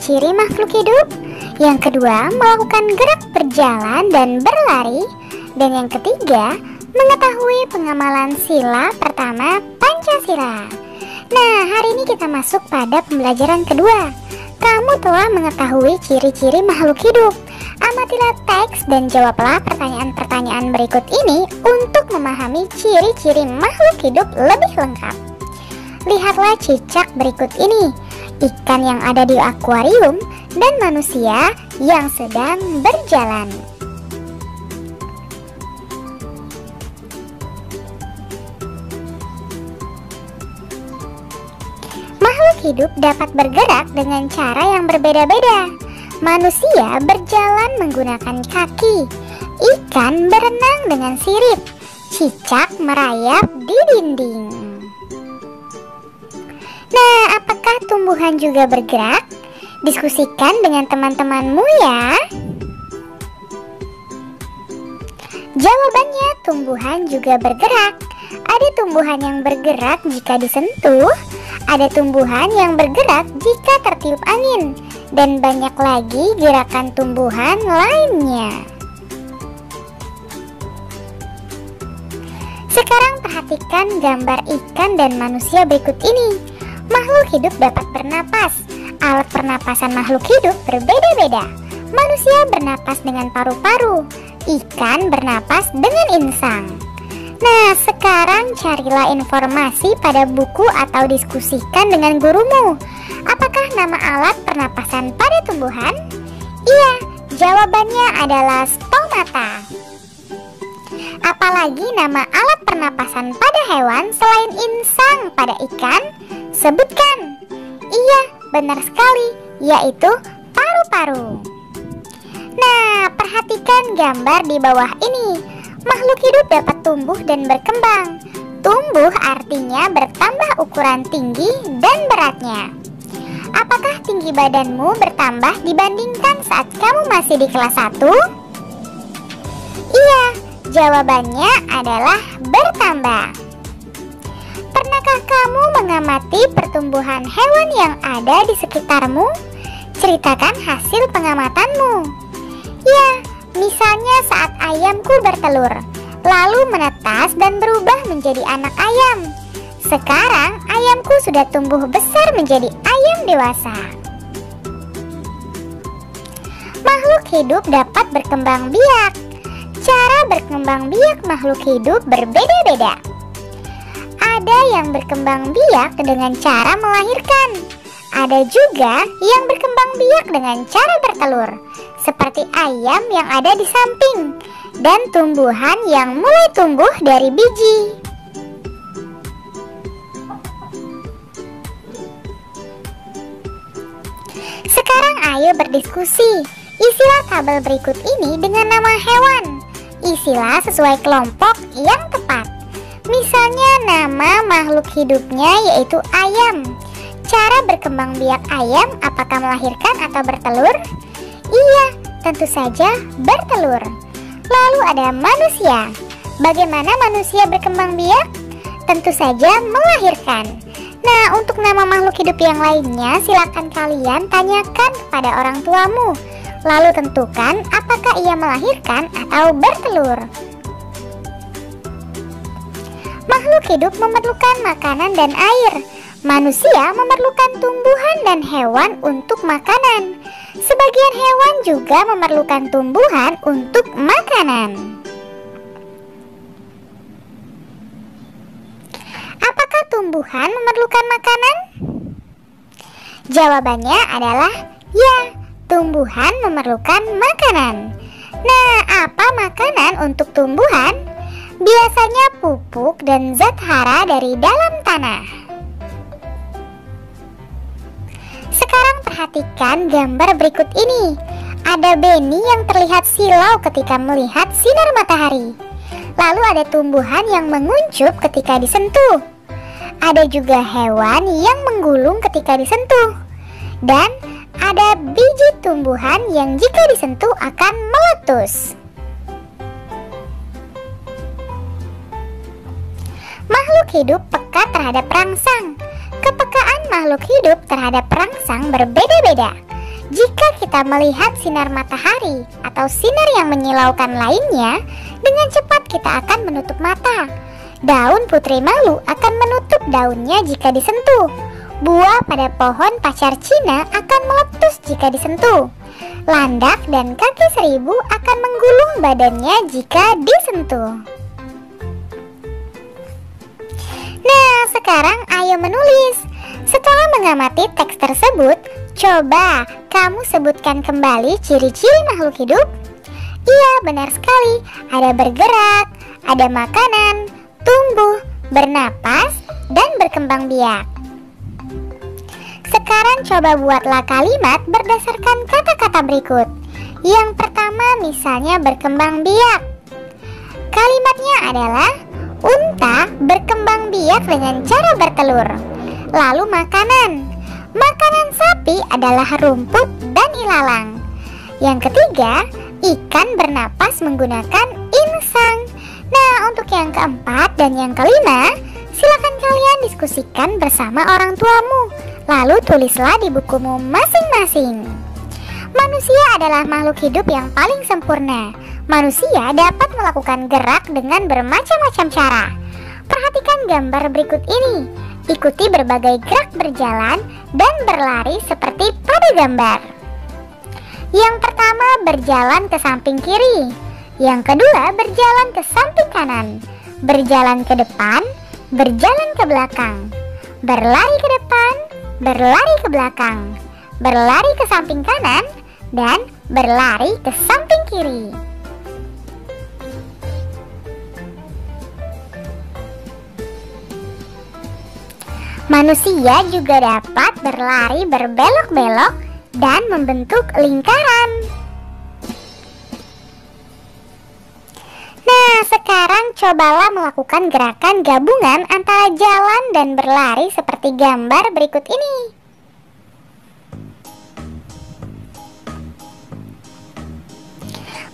ciri-ciri makhluk hidup. Yang kedua, melakukan gerak berjalan dan berlari. Dan yang ketiga, mengetahui pengamalan sila pertama Pancasila. Nah, hari ini kita masuk pada pembelajaran kedua. Kamu telah mengetahui ciri-ciri makhluk hidup. Amatilah teks dan jawablah pertanyaan-pertanyaan berikut ini untuk memahami ciri-ciri makhluk hidup lebih lengkap. Lihatlah cicak berikut ini, ikan yang ada di akuarium, dan manusia yang sedang berjalan. Makhluk hidup dapat bergerak dengan cara yang berbeda-beda. Manusia berjalan menggunakan kaki, ikan berenang dengan sirip, cicak merayap di dinding. Nah, apakah tumbuhan juga bergerak? Diskusikan dengan teman-temanmu ya. Jawabannya, tumbuhan juga bergerak. Ada tumbuhan yang bergerak jika disentuh, ada tumbuhan yang bergerak jika tertiup angin, dan banyak lagi gerakan tumbuhan lainnya. Sekarang perhatikan gambar ikan dan manusia berikut ini. Makhluk hidup dapat bernapas. Alat pernapasan makhluk hidup berbeda-beda. Manusia bernapas dengan paru-paru, ikan bernapas dengan insang. Nah, sekarang carilah informasi pada buku atau diskusikan dengan gurumu. Apakah nama alat pernapasan pada tumbuhan? Iya, jawabannya adalah stomata. Apalagi nama alat pernapasan pada hewan selain insang pada ikan? Sebutkan. Iya, benar sekali, yaitu paru-paru. Nah, perhatikan gambar di bawah ini. Makhluk hidup dapat tumbuh dan berkembang. Tumbuh artinya bertambah ukuran tinggi dan beratnya. Apakah tinggi badanmu bertambah dibandingkan saat kamu masih di kelas 1? Iya, jawabannya adalah bertambah. Pernahkah kamu mengamati pertumbuhan hewan yang ada di sekitarmu? Ceritakan hasil pengamatanmu. Ya, misalnya saat ayamku bertelur, lalu menetas dan berubah menjadi anak ayam. Sekarang ayamku sudah tumbuh besar menjadi ayam dewasa. Makhluk hidup dapat berkembang biak. Cara berkembang biak makhluk hidup berbeda-beda. Ada yang berkembang biak dengan cara melahirkan. Ada juga yang berkembang biak dengan cara bertelur, seperti ayam yang ada di samping, dan tumbuhan yang mulai tumbuh dari biji. Sekarang ayo berdiskusi. Isilah tabel berikut ini dengan nama hewan. Isilah sesuai kelompok yang tepat. Misalnya nama makhluk hidupnya yaitu ayam. Cara berkembang biak ayam apakah melahirkan atau bertelur? Iya, tentu saja bertelur. Lalu ada manusia. Bagaimana manusia berkembang biak? Tentu saja melahirkan. Nah, untuk nama makhluk hidup yang lainnya, silakan kalian tanyakan kepada orang tuamu. Lalu tentukan apakah ia melahirkan atau bertelur. Makhluk hidup memerlukan makanan dan air. Manusia memerlukan tumbuhan dan hewan untuk makanan. Sebagian hewan juga memerlukan tumbuhan untuk makanan. Apakah tumbuhan memerlukan makanan? Jawabannya adalah ya, tumbuhan memerlukan makanan. Nah, apa makanan untuk tumbuhan? Biasanya pupuk dan zat hara dari dalam tanah. Sekarang perhatikan gambar berikut ini. Ada benih yang terlihat silau ketika melihat sinar matahari. Lalu ada tumbuhan yang menguncup ketika disentuh. Ada juga hewan yang menggulung ketika disentuh. Dan ada biji tumbuhan yang jika disentuh akan meletus. Makhluk hidup peka terhadap rangsang. Kepekaan makhluk hidup terhadap rangsang berbeda-beda. Jika kita melihat sinar matahari atau sinar yang menyilaukan lainnya, dengan cepat kita akan menutup mata. Daun putri malu akan menutup daunnya jika disentuh. Buah pada pohon pacar Cina akan meletus jika disentuh. Landak dan kaki seribu akan menggulung badannya jika disentuh. Nah, sekarang ayo menulis. Setelah mengamati teks tersebut, coba kamu sebutkan kembali ciri-ciri makhluk hidup. Iya, benar sekali. Ada bergerak, ada makanan, tumbuh, bernapas, dan berkembang biak. Sekarang coba buatlah kalimat berdasarkan kata-kata berikut. Yang pertama misalnya berkembang biak. Kalimatnya adalah unta berkembang biak dengan cara bertelur. Lalu makanan. Makanan sapi adalah rumput dan ilalang. Yang ketiga, ikan bernapas menggunakan insang. Nah, untuk yang keempat dan yang kelima, silakan kalian diskusikan bersama orang tuamu. Lalu tulislah di bukumu masing-masing. Manusia adalah makhluk hidup yang paling sempurna. Manusia dapat melakukan gerak dengan bermacam-macam cara. Perhatikan gambar berikut ini. Ikuti berbagai gerak berjalan dan berlari seperti pada gambar. Yang pertama, berjalan ke samping kiri. Yang kedua, berjalan ke samping kanan. Berjalan ke depan, berjalan ke belakang. Berlari ke depan, berlari ke belakang. Berlari ke samping kanan, dan berlari ke samping kiri. Manusia juga dapat berlari berbelok-belok dan membentuk lingkaran. Nah, sekarang cobalah melakukan gerakan gabungan antara jalan dan berlari seperti gambar berikut ini.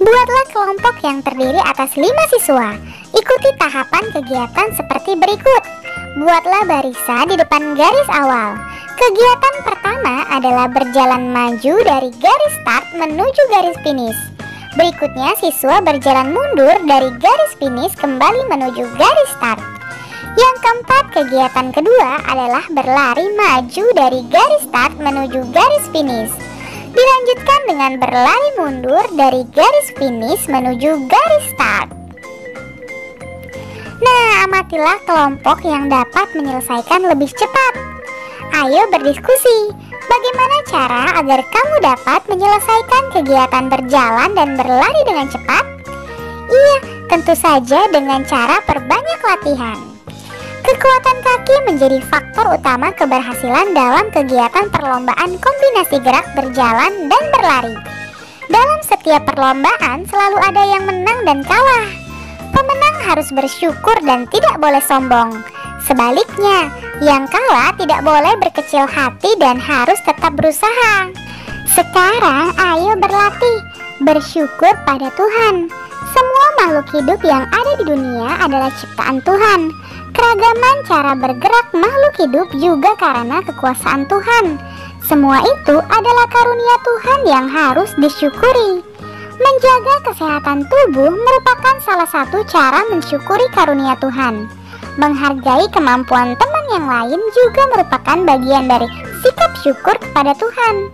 Buatlah kelompok yang terdiri atas 5 siswa. Ikuti tahapan kegiatan seperti berikut. Buatlah barisan di depan garis awal. Kegiatan pertama adalah berjalan maju dari garis start menuju garis finish. Berikutnya siswa berjalan mundur dari garis finish kembali menuju garis start. Yang keempat, kegiatan kedua adalah berlari maju dari garis start menuju garis finish. Dilanjutkan dengan berlari mundur dari garis finish menuju garis start. Nah, amatilah kelompok yang dapat menyelesaikan lebih cepat. Ayo berdiskusi, bagaimana cara agar kamu dapat menyelesaikan kegiatan berjalan dan berlari dengan cepat? Iya, tentu saja dengan cara perbanyak latihan. Kekuatan kaki menjadi faktor utama keberhasilan dalam kegiatan perlombaan kombinasi gerak berjalan dan berlari. Dalam setiap perlombaan selalu ada yang menang dan kalah. Pemenang harus bersyukur dan tidak boleh sombong. Sebaliknya, yang kalah tidak boleh berkecil hati dan harus tetap berusaha. Sekarang ayo berlatih, bersyukur pada Tuhan. Semua makhluk hidup yang ada di dunia adalah ciptaan Tuhan. Keragaman cara bergerak makhluk hidup juga karena kekuasaan Tuhan. Semua itu adalah karunia Tuhan yang harus disyukuri. Menjaga kesehatan tubuh merupakan salah satu cara mensyukuri karunia Tuhan. Menghargai kemampuan teman yang lain juga merupakan bagian dari sikap syukur kepada Tuhan.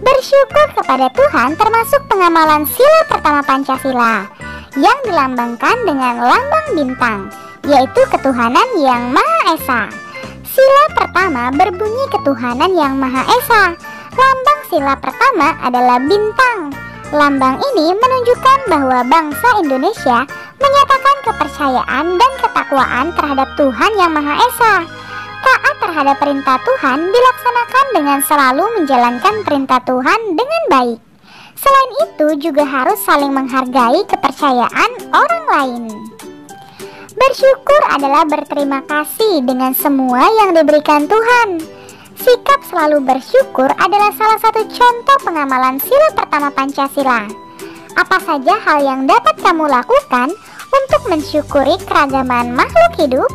Bersyukur kepada Tuhan termasuk pengamalan sila pertama Pancasila yang dilambangkan dengan lambang bintang, yaitu ketuhanan yang Maha Esa. Sila pertama berbunyi ketuhanan yang Maha Esa. Lambang sila pertama adalah bintang. Lambang ini menunjukkan bahwa bangsa Indonesia menyatakan kepercayaan dan ketakwaan terhadap Tuhan yang Maha Esa. Taat terhadap perintah Tuhan dilaksanakan dengan selalu menjalankan perintah Tuhan dengan baik. Selain itu juga harus saling menghargai kepercayaan orang lain. Bersyukur adalah berterima kasih dengan semua yang diberikan Tuhan. Sikap selalu bersyukur adalah salah satu contoh pengamalan sila pertama Pancasila. Apa saja hal yang dapat kamu lakukan untuk mensyukuri keragaman makhluk hidup?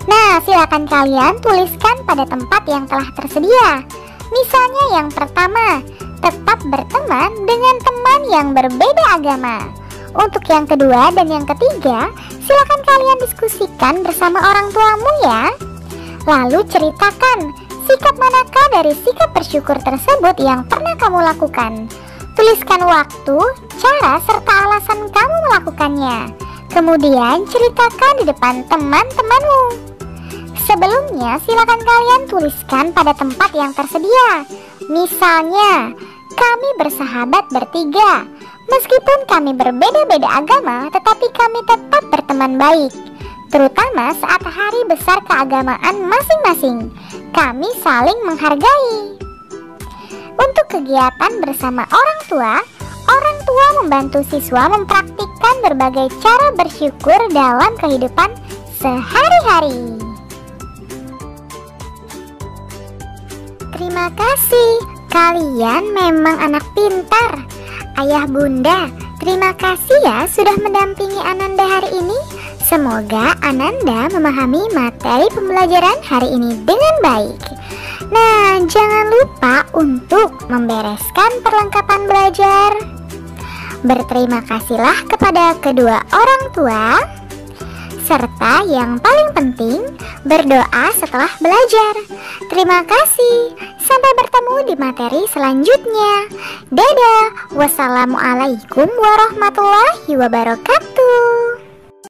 Nah, silakan kalian tuliskan pada tempat yang telah tersedia. Misalnya yang pertama, tetap berteman dengan teman yang berbeda agama. Untuk yang kedua dan yang ketiga, silakan kalian diskusikan bersama orang tuamu ya. Lalu ceritakan sikap manakah dari sikap bersyukur tersebut yang pernah kamu lakukan. Tuliskan waktu, cara, serta alasan kamu melakukannya. Kemudian ceritakan di depan teman-temanmu. Sebelumnya, silakan kalian tuliskan pada tempat yang tersedia. Misalnya, kami bersahabat bertiga. Meskipun kami berbeda-beda agama, tetapi kami tetap berteman baik. Terutama saat hari besar keagamaan masing-masing. Kami saling menghargai. Untuk kegiatan bersama orang tua membantu siswa mempraktikkan berbagai cara bersyukur dalam kehidupan sehari-hari. Terima kasih, kalian memang anak pintar. Ayah bunda, terima kasih ya sudah mendampingi Ananda hari ini. Semoga Ananda memahami materi pembelajaran hari ini dengan baik. Nah, jangan lupa untuk membereskan perlengkapan belajar. Berterima kasihlah kepada kedua orang tua, serta yang paling penting, berdoa setelah belajar. Terima kasih. Sampai bertemu di materi selanjutnya. Dadah. Wassalamualaikum warahmatullahi wabarakatuh.